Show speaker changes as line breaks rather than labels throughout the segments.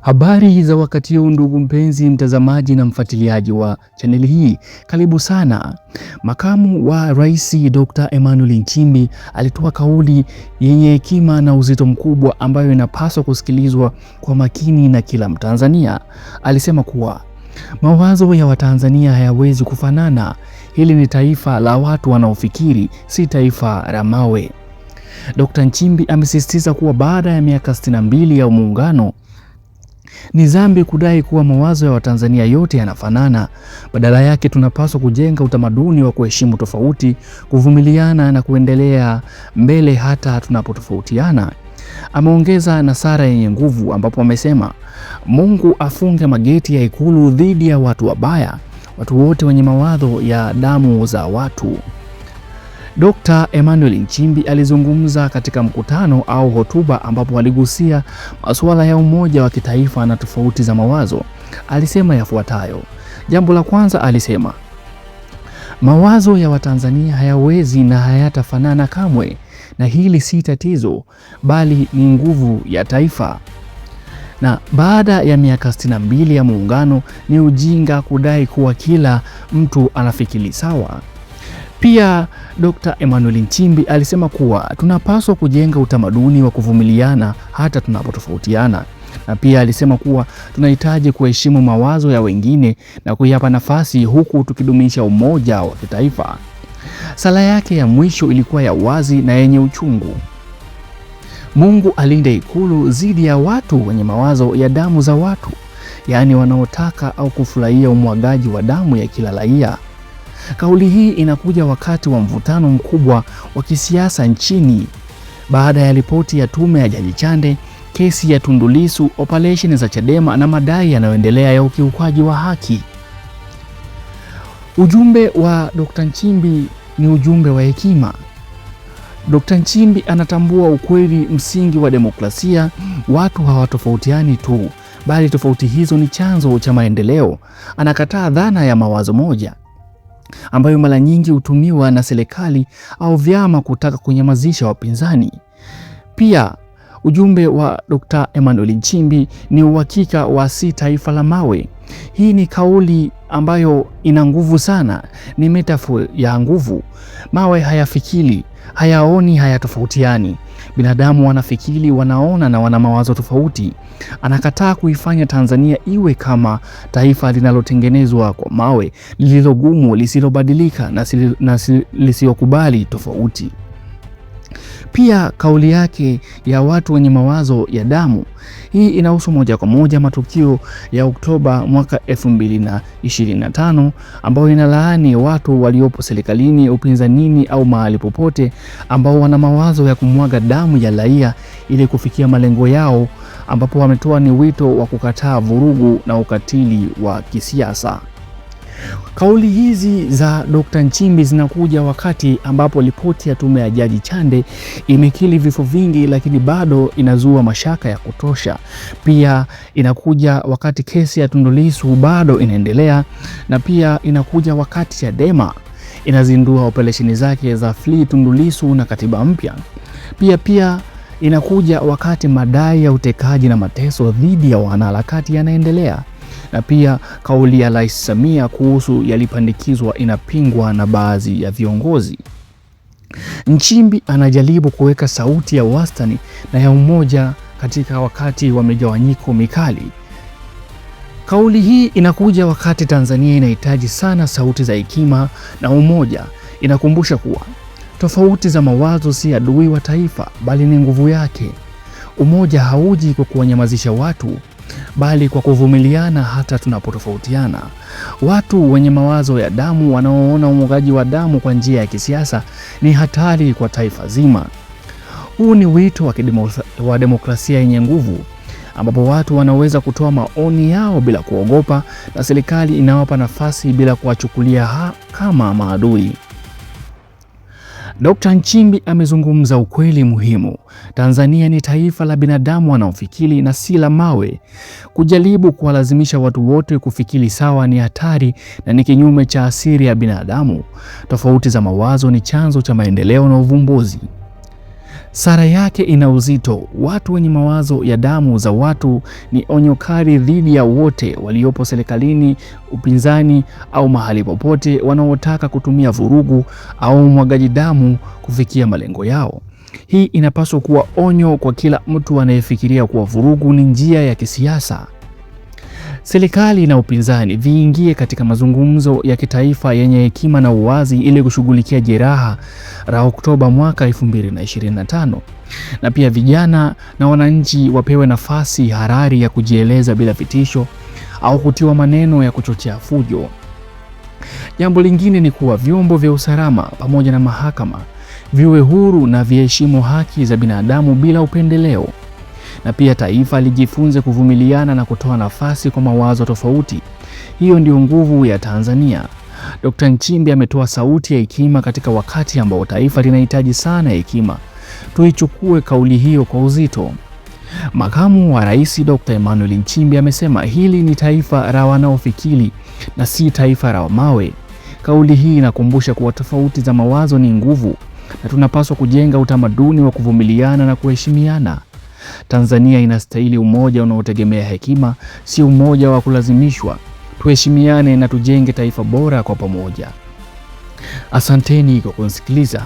Habari za wakati huu ndugu mpenzi mtazamaji na mfuatiliaji wa chaneli hii. Karibu sana. Makamu wa Rais Dr. Emmanuel Nchimbi alitoa kauli yenye hekima na uzito mkubwa ambayo inapaswa kusikilizwa kwa makini na kila Mtanzania. Alisema kuwa mawazo ya Watanzania hayawezi kufanana. Hili ni taifa la watu wanaofikiri, si taifa la mawe. Dr. Nchimbi amesisitiza kuwa baada ya miaka 62 ya muungano, ni dhambi kudai kuwa mawazo ya Watanzania yote yanafanana. Badala yake tunapaswa kujenga utamaduni wa kuheshimu tofauti, kuvumiliana na kuendelea mbele hata tunapotofautiana. Ameongeza na sara yenye nguvu ambapo amesema Mungu afunge mageti ya Ikulu dhidi ya watu wabaya, watu wote wenye mawazo ya damu za watu. Dr. Emmanuel Nchimbi alizungumza katika mkutano au hotuba ambapo aligusia masuala ya umoja wa kitaifa na tofauti za mawazo. Alisema yafuatayo. Jambo la kwanza, alisema mawazo ya Watanzania hayawezi na hayatafanana kamwe, na hili si tatizo bali ni nguvu ya taifa. Na baada ya miaka 62 ya muungano, ni ujinga kudai kuwa kila mtu anafikiri sawa. Pia Dr. Emmanuel Nchimbi alisema kuwa tunapaswa kujenga utamaduni wa kuvumiliana hata tunapotofautiana. Na pia alisema kuwa tunahitaji kuheshimu mawazo ya wengine na kuyapa nafasi huku tukidumisha umoja wa kitaifa. Sala yake ya mwisho ilikuwa ya wazi na yenye uchungu. Mungu alinde Ikulu dhidi ya watu wenye mawazo ya damu za watu, yaani wanaotaka au kufurahia umwagaji wa damu ya kila raia. Kauli hii inakuja wakati wa mvutano mkubwa wa kisiasa nchini baada ya ripoti ya tume ya Jaji Chande, kesi ya Tundu Lissu, operesheni za Chadema na madai yanayoendelea ya ukiukwaji wa haki. Ujumbe wa Dr. Nchimbi ni ujumbe wa hekima. Dr. Nchimbi anatambua ukweli msingi wa demokrasia. Watu hawatofautiani tu, bali tofauti hizo ni chanzo cha maendeleo. Anakataa dhana ya mawazo moja ambayo mara nyingi hutumiwa na serikali au vyama kutaka kunyamazisha wapinzani. Pia ujumbe wa Dr. Emmanuel Nchimbi ni uhakika wa si taifa la mawe. Hii ni kauli ambayo ina nguvu sana, ni metaphor ya nguvu. Mawe hayafikiri, hayaoni, hayatofautiani. Binadamu wanafikiri, wanaona na wana mawazo tofauti. Anakataa kuifanya Tanzania iwe kama taifa linalotengenezwa kwa mawe, lililogumu, lisilobadilika na lisiokubali tofauti. Pia kauli yake ya watu wenye mawazo ya damu, hii inahusu moja kwa moja matukio ya Oktoba mwaka 2025 ambayo inalaani watu waliopo serikalini, upinzanini au mahali popote ambao wana mawazo ya kumwaga damu ya raia ili kufikia malengo yao, ambapo wametoa ni wito wa kukataa vurugu na ukatili wa kisiasa. Kauli hizi za Dr. Nchimbi zinakuja wakati ambapo ripoti ya tume ya Jaji Chande imekiri vifo vingi, lakini bado inazua mashaka ya kutosha. Pia inakuja wakati kesi ya Tundu Lissu bado inaendelea, na pia inakuja wakati Chadema inazindua operesheni zake za Free Tundu Lissu na katiba mpya. Pia inakuja wakati madai ya utekaji na mateso dhidi ya wanaharakati yanaendelea. Na pia kauli ya Rais Samia kuhusu yalipandikizwa inapingwa na baadhi ya viongozi. Nchimbi anajaribu kuweka sauti ya wastani na ya umoja katika wakati wa migawanyiko mikali. Kauli hii inakuja wakati Tanzania inahitaji sana sauti za hekima na umoja. Inakumbusha kuwa tofauti za mawazo si adui wa taifa, bali ni nguvu yake. Umoja hauji kwa kuwanyamazisha watu, bali kwa kuvumiliana hata tunapotofautiana. Watu wenye mawazo ya damu wanaoona umwagaji wa damu kwa njia ya kisiasa ni hatari kwa taifa zima. Huu ni wito wa demokrasia yenye nguvu, ambapo watu wanaweza kutoa maoni yao bila kuogopa, na serikali inawapa nafasi bila kuwachukulia kama maadui. Dr. Nchimbi amezungumza ukweli muhimu. Tanzania ni taifa la binadamu wanaofikiri na si la mawe. Kujaribu kuwalazimisha watu wote kufikiri sawa ni hatari na ni kinyume cha asili ya binadamu. Tofauti za mawazo ni chanzo cha maendeleo na uvumbuzi. Sara yake ina uzito. Watu wenye mawazo ya damu za watu ni onyo kali dhidi ya wote waliopo serikalini, upinzani au mahali popote wanaotaka kutumia vurugu au mwagaji damu kufikia malengo yao. Hii inapaswa kuwa onyo kwa kila mtu anayefikiria kuwa vurugu ni njia ya kisiasa. Serikali na upinzani viingie katika mazungumzo ya kitaifa yenye hekima na uwazi ili kushughulikia jeraha la Oktoba mwaka 2025. Na pia vijana na wananchi wapewe nafasi halali ya kujieleza bila vitisho au kutiwa maneno ya kuchochea fujo. Jambo lingine ni kuwa vyombo vya usalama pamoja na mahakama viwe huru na viheshimu haki za binadamu bila upendeleo. Na pia taifa lijifunze kuvumiliana na kutoa nafasi kwa mawazo tofauti. Hiyo ndio nguvu ya Tanzania. Dr. Nchimbi ametoa sauti ya hekima katika wakati ambao taifa linahitaji sana hekima. Tuichukue kauli hiyo kwa uzito. Makamu wa Rais Dr. Emmanuel Nchimbi amesema hili ni taifa la wanaofikiri na si taifa la mawe. Kauli hii inakumbusha kuwa tofauti za mawazo ni nguvu na tunapaswa kujenga utamaduni wa kuvumiliana na kuheshimiana. Tanzania inastahili umoja unaotegemea hekima, si umoja wa kulazimishwa. Tuheshimiane na tujenge taifa bora kwa pamoja. Asanteni kwa kusikiliza.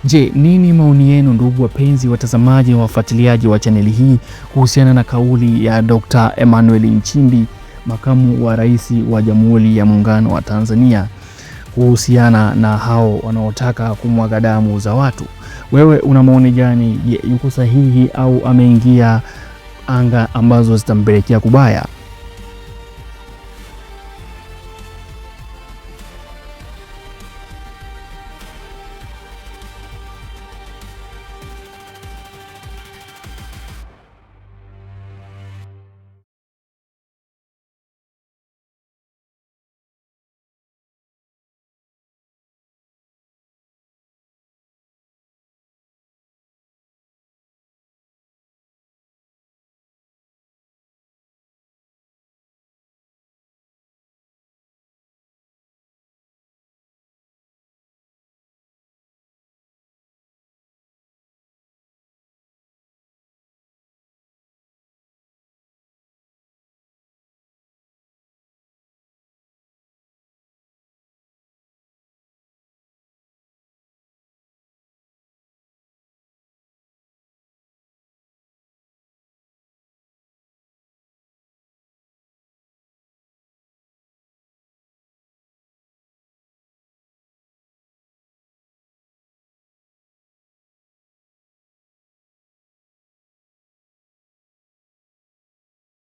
Je, nini maoni yenu ndugu wapenzi watazamaji na wafuatiliaji wa chaneli hii kuhusiana na kauli ya Dr. Emmanuel Nchimbi, makamu wa rais wa Jamhuri ya Muungano wa Tanzania, kuhusiana na hao wanaotaka kumwaga damu za watu? Wewe una maoni gani? Je, yuko sahihi au ameingia anga ambazo zitampelekea kubaya?